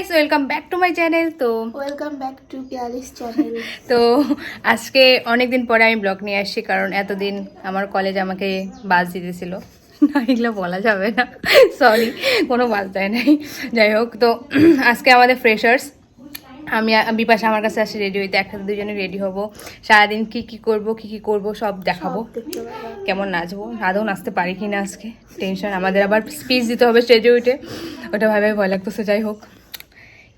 Guys, welcome back to my channel. Welcome back to Piyali's channel. তো আজকে অনেকদিন পরে আমি ব্লগ নিয়ে আসছি, কারণ এতদিন আমার কলেজ আমাকে বাস দিতেছিল না, এগুলো বলা যাবে না, সরি, কোনো বাস দেয় নাই। যাই হোক, তো আজকে আমাদের ফ্রেশার্স। আমি বিপাশা আমার কাছে আসি রেডি হইতে, একসাথে দুজনে রেডি হব। সারাদিন কি কি করব সব দেখাবো, কেমন নাচবো, আদৌ নাচতে পারি কি না আজকে টেনশন। আমাদের আবার স্পিচ দিতে হবে স্টেজে উঠে, ওটা ভাবে ভয় লাগতেছে। যাই হোক,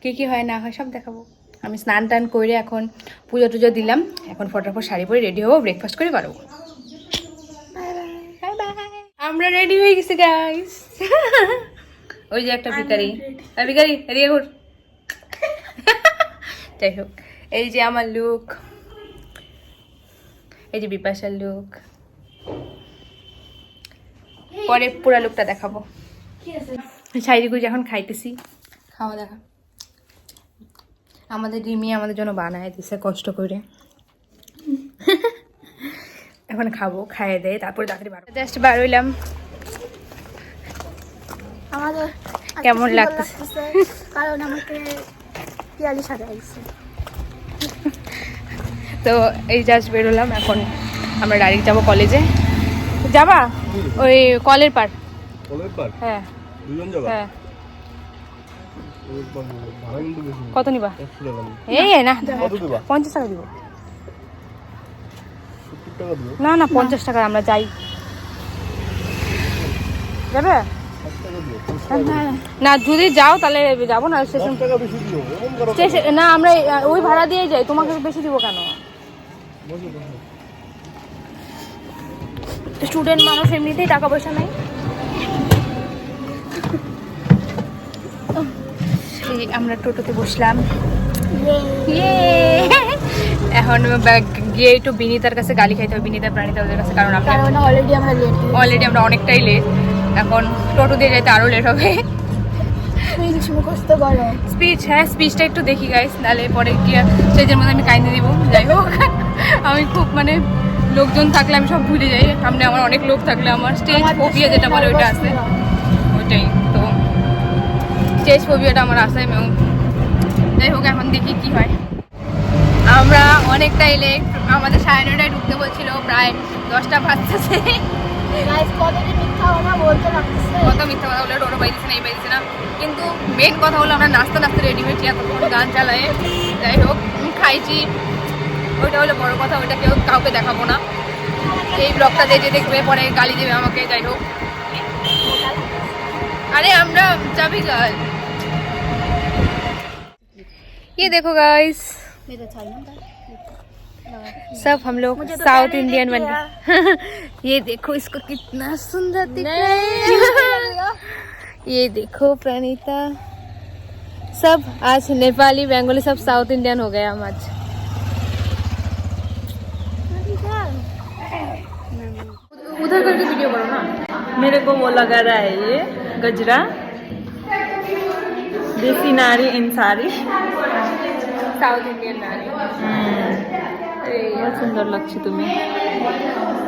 কি হয় না হয় সব দেখাবো। আমি স্নান টান করে এখন পুজো টুজো দিলাম, এখন ফটাফট শাড়ি পরে রেডি হবো, ব্রেকফাস্ট করে পারবো। আমরা রেডি হয়ে গেছি গাইস। ওই যে একটা ভিখারি, ভিখারি রেডি কর। যাই হোক, এই যে আমার লুক, এই যে বিপাশার লুক, পরে পুরা লুকটা দেখাবো। শাড়ি গুজি এখন খাইতেছি, খাওয়া দেখা। আমাদের রিমি আমাদের জন্য বানায় দিছে কষ্ট করে, এখন খাবো, খাইয়ে দেয় তারপরে তাড়াতাড়ি জাস্ট বার হইলাম। আমাদের কেমন লাগতেছে কারণ আমাকে পিয়ালি সাজাইছে। তো এই জাস্ট বেরোলাম, এখন আমরা ডাইরেক্ট যাবো কলেজে। যাবা ওই কলের পার? হ্যাঁ হ্যাঁ। কত নিবা? এই না 50 টাকা দিব। না না 50 টাকা, আমরা যাই। যাবে না? যদি যাও তাহলে যাবো না। স্টেশন না, আমরা ওই ভাড়া দিয়ে যাই, তোমাকে বেশি দিব কেন? স্টুডেন্ট মানুষ, এমনিতেই টাকা পয়সা নাই। আমরা টোটোতে বসলাম, এখন গিয়ে একটু বিনীতার কাছে গালি খাইতে হবে, বিনীতা প্রাণীতা ওদের কাছে, কারণ অলরেডি আমরা অনেকটাই লেট। এখন টোটো দিয়ে যাইতে আরো লেট হবে। স্পিচ, হ্যাঁ স্পিচটা একটু দেখি গাইস, নাহলে পরে গিয়ে স্টেজের মধ্যে আমি কাইন্দে দিব। যাই হোক, আমি খুব লোকজন থাকলে আমি সব ভুলে যাই, সামনে আমার অনেক লোক থাকলে আমার স্টেজ ফোবিয়া যেটা বলে ওইটা আছে, ওইটাই তো স্টেজ ফোবিয়াটা আমার আছে। যাই হোক, এখন দেখি কি হয়। আমরা অনেকটাই লেট, আমাদের 9:30টায় ঢুকতে বলছিল, প্রায় 10টা বাজতেছে। কত মিথ্যা কথা বলে টোটো পাইতেছে না, এই পাইতেছে না, কিন্তু মেন কথা হলো আমরা নাচতে নাচতে রেডি হয়েছি, এতক্ষণ গান চালায়। যাই হোক, খাইছি, ওইটা হলো বড় কথা, ওইটা কাউকে দেখাবো না। এই ব্লগটা যে দেখবে পরে গালি দেবে আমাকে। যাই হোক, अरे আমরা যাবি গাই। ये देखो गाइस, सब हम लोग साउथ इंडियन बन गए। ये देखो इसको कितना सुंदर दिख रहा है। ये देखो प्रणीता, सब आज नेपाली बंगाली सब साउथ इंडियन हो गए हम आज। उधर करके वीडियो करो ना। मेरे को वो लगा रहा है ये गजरा, देसी नारी इन सारी, साउथ इंडियन नारी। बहुत सुंदर लगती तुम्हें।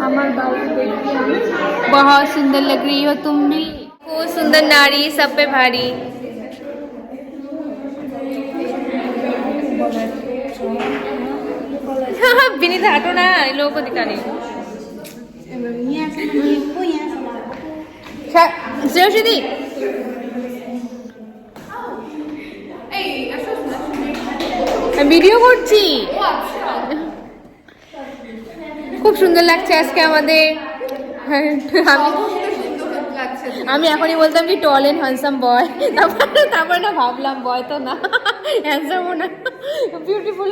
আমার বাড়ি দেখি আমি। बहुत सुंदर लग रही हो तुम भी, वो सुंदर नारी सब पे भारी। विनीता हटो ना, इन लोगों को दिखा नहीं। শ্রেয়সীদি, ভিডিও করছি। খুব সুন্দর লাগছে আজকে আমাদের। আমি এখনই বলতাম কি টল এন্ড হ্যান্ডসাম বয়, তারপর না ভাবলাম বয় তো না, হ্যান্ডসামও না, বিউটিফুল।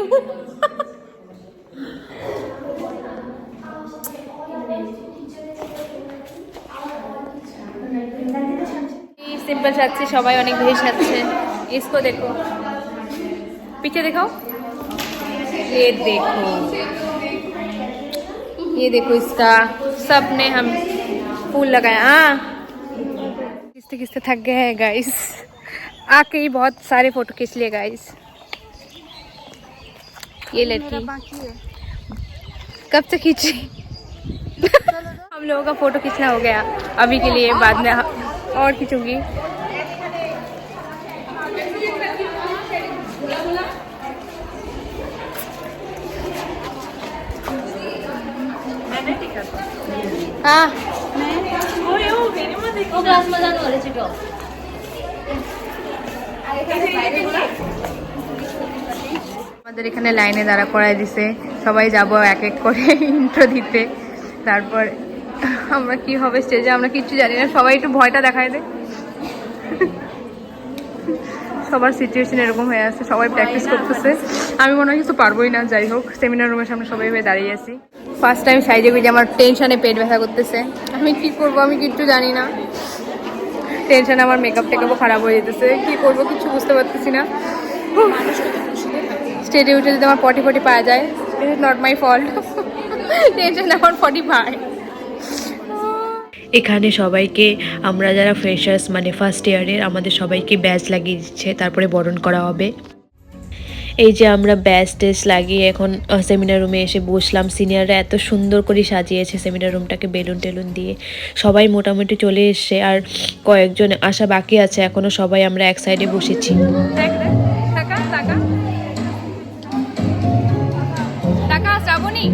सिंपल साजছে, সবাই অনেক বেশি সাজছে। इसको देखो, पीछे दिखाओ, ये देखो इसका, सबने हम फूल लगाया। हाँ, किसते किसते थक गए हैं गाइस, आके ही बहुत सारे फोटो खींच लिए गाइस। ये लड़की कब से खींची। हम लोगों का फोटो खींचना हो गया अभी के लिए, बाद में और खींचूंगी। हाँ আমাদের এখানে লাইনে দাঁড়া করায় দিছে, সবাই যাব এক এক করে ইন্ট্রো দিতে। তারপর আমরা কি হবে স্টেজে আমরা কিচ্ছু জানি না, সবাই একটু ভয়টা দেখায় দেয়। সবার সিচুয়েশন এরকম হয়ে আছে, সবাই প্র্যাকটিস করতেছে। আমি মনে হয় কিছু পারবোই না। যাই হোক, সেমিনার রুমের সামনে সবাই হয়ে দাঁড়িয়ে আছি। ফার্স্ট টাইম সাইজে গুজে আমার টেনশনে পেট ব্যথা করতেছে। আমি কি করব, আমি কিচ্ছু জানি না। টেনশনে আমার মেকআপ টেকআপও খারাপ হয়ে যেতেছে। কি করব কিছু বুঝতে পারতেছি না। স্টেজে উঠে যদি আমার পটি পাওয়া যায়, it is not my fault. Tension আমার 40 পায়। এখানে সবাইকে আমরা যারা ফ্রেশার্স মানে ফার্স্ট ইয়ারের আমাদের সবাইকে ব্যাচ লাগিয়ে দিচ্ছে, তারপরে বরণ করা হবে। এই যে আমরা ব্যাচ টেস্ট লাগিয়ে এখন সেমিনার রুমে এসে বসলাম। সিনিয়ররা এত সুন্দর করে সাজিয়েছে সেমিনার রুমটাকে বেলুন টেলুন দিয়ে। সবাই মোটামুটি চলে এসছে, আর কয়েকজন আসা বাকি আছে এখনও। সবাই আমরা এক সাইডে বসেছি। শ্রাবণী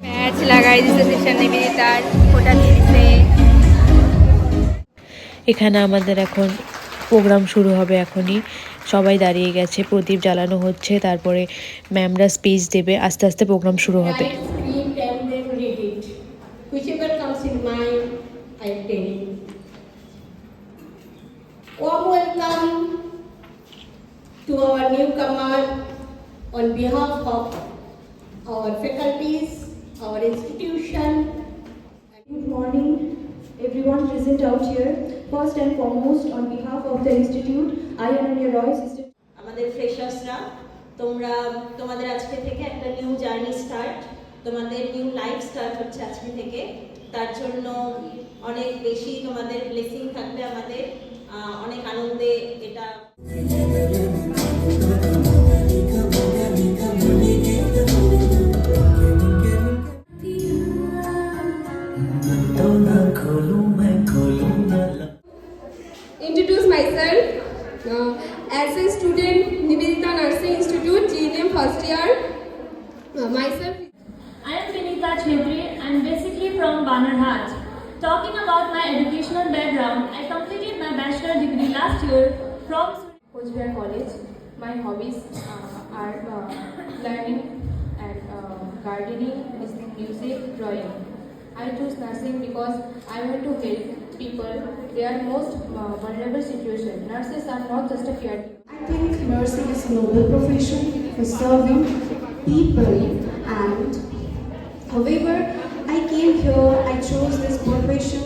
ম্যাচ লাগাই দিতে সেশন নিবেদিতার ফোটা দিয়ে দিতে। এখানে আমাদের এখন প্রোগ্রাম শুরু হবে। এখনই সবাই দাঁড়িয়ে গেছে, প্রদীপ জ্বালানো হচ্ছে, তারপরে ম্যামরা স্পিচ দেবে, আস্তে আস্তে প্রোগ্রাম শুরু হবে। Whichever comes in mind, I tell you. Warm welcome to our newcomer on behalf of our faculties, our institution. Good morning, everyone present out here. First and foremost, on behalf of the institute, I Ananya Roy, sister. আমাদের ফ্রেশার্সরা, তোমাদের আজকে থেকে একটা new journey start, তোমাদের new life start হচ্ছে আজকে থেকে। তার জন্য অনেক বেশি তোমাদের ব্লেসিং থাকবে আমাদের, অনেক আনন্দে এটা। Introduce myself as a student Nivedita Nursing Institute GNM first year. Myself I am Vinita Chhetri. I am basically from Banarhat. Talking about my educational background, I completed my bachelor degree last year from Coachbehar College. My hobbies are learning and gardening, listening music, drawing. I choose nursing because I want to help people. They are most vulnerable situation. Nurses are not just a caregiver. I think nursing is a noble profession for serving people, and however I came here, I chose this profession.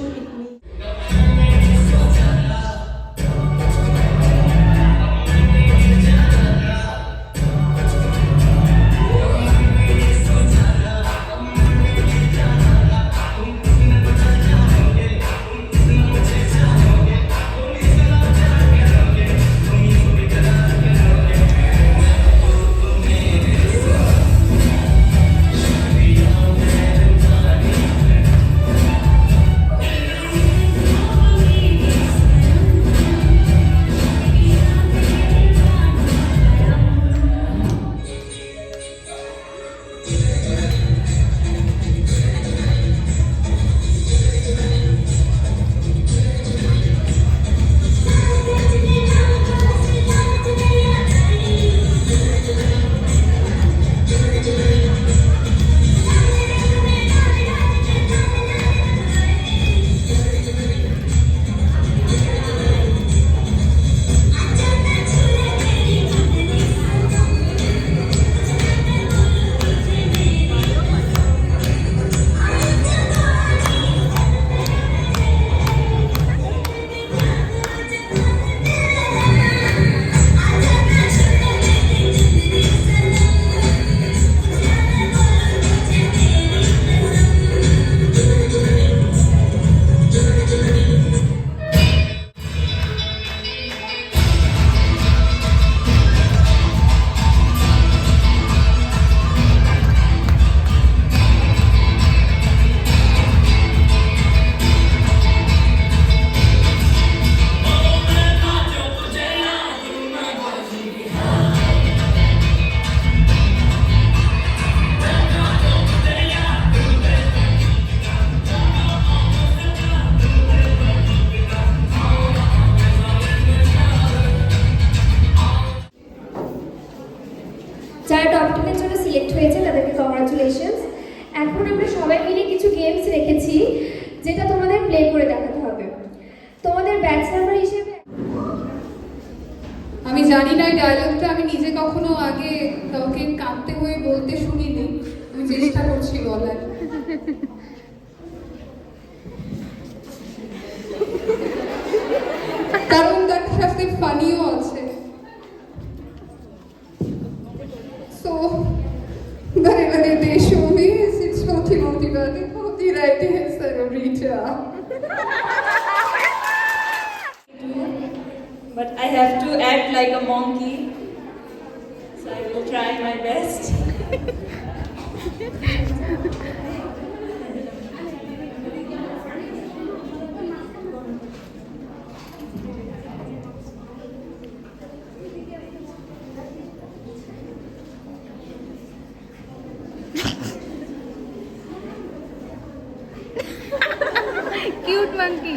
আমরা সবাই মিলে কিছু games রেখেছি যেটা তোমাদের play করে দেখাতে হবে। তোমাদের ব্যাচ নাম্বার হিসেবে আমি জানি না এই ডায়লগটা আমি নিজে কখনো আগে কাউকে কাঁদতে হয়ে বলতে শুনিনি, আমি চেষ্টা করছি বলার। কারণ তার সাথে ফানিও আছে। सो बड़े बड़े देशों में ऐसी छोटी मोटी बातें होती रहती है senorita. But I have to act like a monkey, so I will try my best. Cute monkey.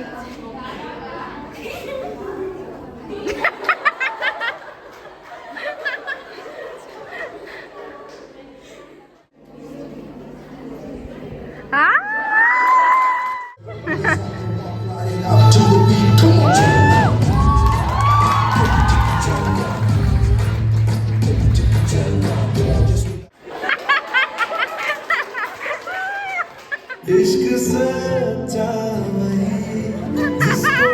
इश्क सच्चा वही जिसको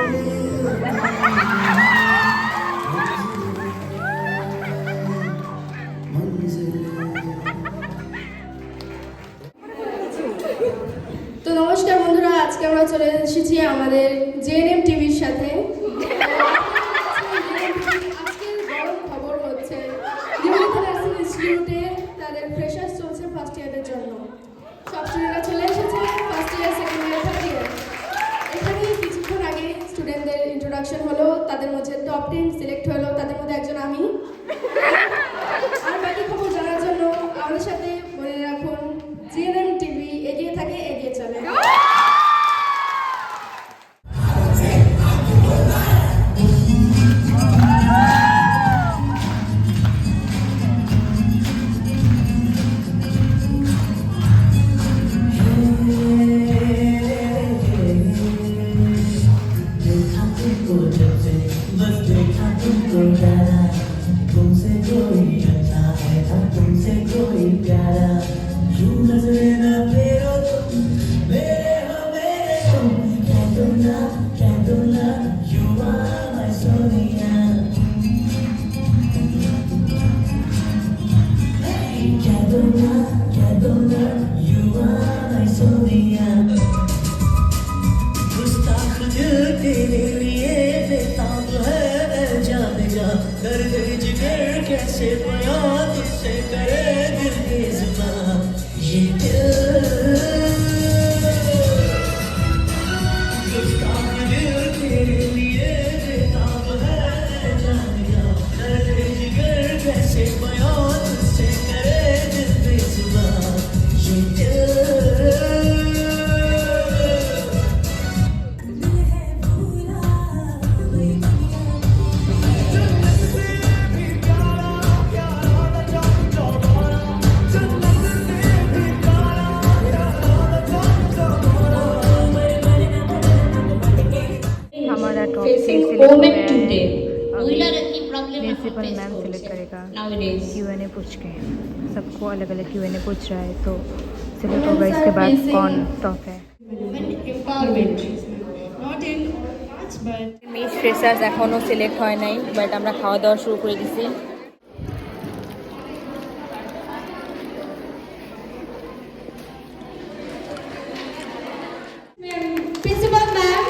তো নমস্কার বন্ধুরা, আজকে আমরা চলে এসেছি আমাদের জেএনএম টিভির সাথে। আজকের বড় খবর হচ্ছে নিবেদিতা নার্সিং ইনস্টিটিউটে তাদের ফ্রেশার্স চলছে ফার্স্ট ইয়ারের জন্য। সব স্টুডেন্টরা চলে এসেছে first year, second year, third year. এখানে কিছুক্ষণ আগে স্টুডেন্টদের ইন্ট্রোডাকশন হলো, তাদের মধ্যে টপ 10 সিলেক্ট হলো, তাদের মধ্যে একজন আমি। আর বাকি খবর জানার জন্য আমাদের সাথে মনে রাখুন জেএনএম টিভি, এগিয়ে থাকে এগিয়ে চলে। तुमसे कोई अच्छा है था, तुमसे कोई प्यारा, यूं नजरे ना फेरो तुम मेरे हो मेरे तुम, कह दो ना you are my सोनिया, कह दो ना you are my सोनिया। गुस्ताख दिल तेरे लिए बेताब है जान जा, दर्द जिगर कैसे बयां तुझसे करे दिल की जुबान, ये दिल गुस्ताख दिल तेरे लिए बेताब है जान जा, दर्द जिगर कैसे बयां तुझसे करे दिल की जुबान, ये दिल हमारा टॉपिक प्रिंसिपल मैम सेलेक्ट करेगा Q&A पूछ के, सबको अलग अलग Q&A पूछ रहा है, तो सेलेक्ट होगा इसके बाद कौन टॉप है। মিস ফ্রেশার্স এখনও সিলেক্ট হয় নাই, বাট আমরা খাওয়া দাওয়া শুরু করে দিছি। প্রিন্সিপাল ম্যাম,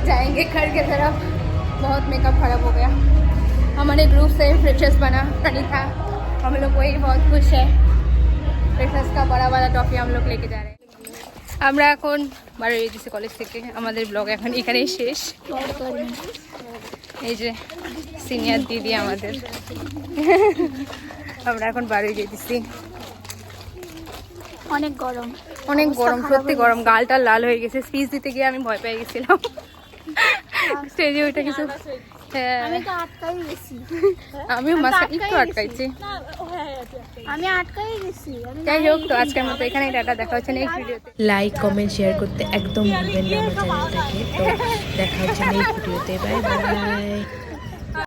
जाएंगे घर के तरफ। बहुत मेकअप खराब हो गया। हमारे ग्रुप से फ्रेशर्स बना प्रणीता, हम लोग वही बहुत खुश है। फ्रेशर्स का बड़ा वाला ট্রফি हम लोग लेके जा रहे हैं। আমরা এখন বাড়ি যেতেছি কলেজ থেকে। আমাদের ব্লগ এখন এখানেই শেষ। এই যে সিনিয়র দিদি আমাদের, আমরা এখন বাড়ি যেতেছি। অনেক গরম, অনেক গরম, সত্যি গরম, গালটা লাল হয়ে গেছে। স্পিচ দিতে গিয়ে আমি ভয় পেয়ে গেছিলাম স্টেজে ওইটা কিছু। আমি তো আটকাই গেছি। আমিও মাঝে একটু আটকাইছি। আমি আটকাই গেছি। যাই হোক, তো আজকের মতো এখানেই টাটা, দেখা হচ্ছে নেক্সট ভিডিওতে। লাইক কমেন্ট শেয়ার করতে একদম ভুলবেন না আমার চ্যানেলটাকে। তো দেখা হচ্ছে নেক্সট ভিডিওতে। Bye bye.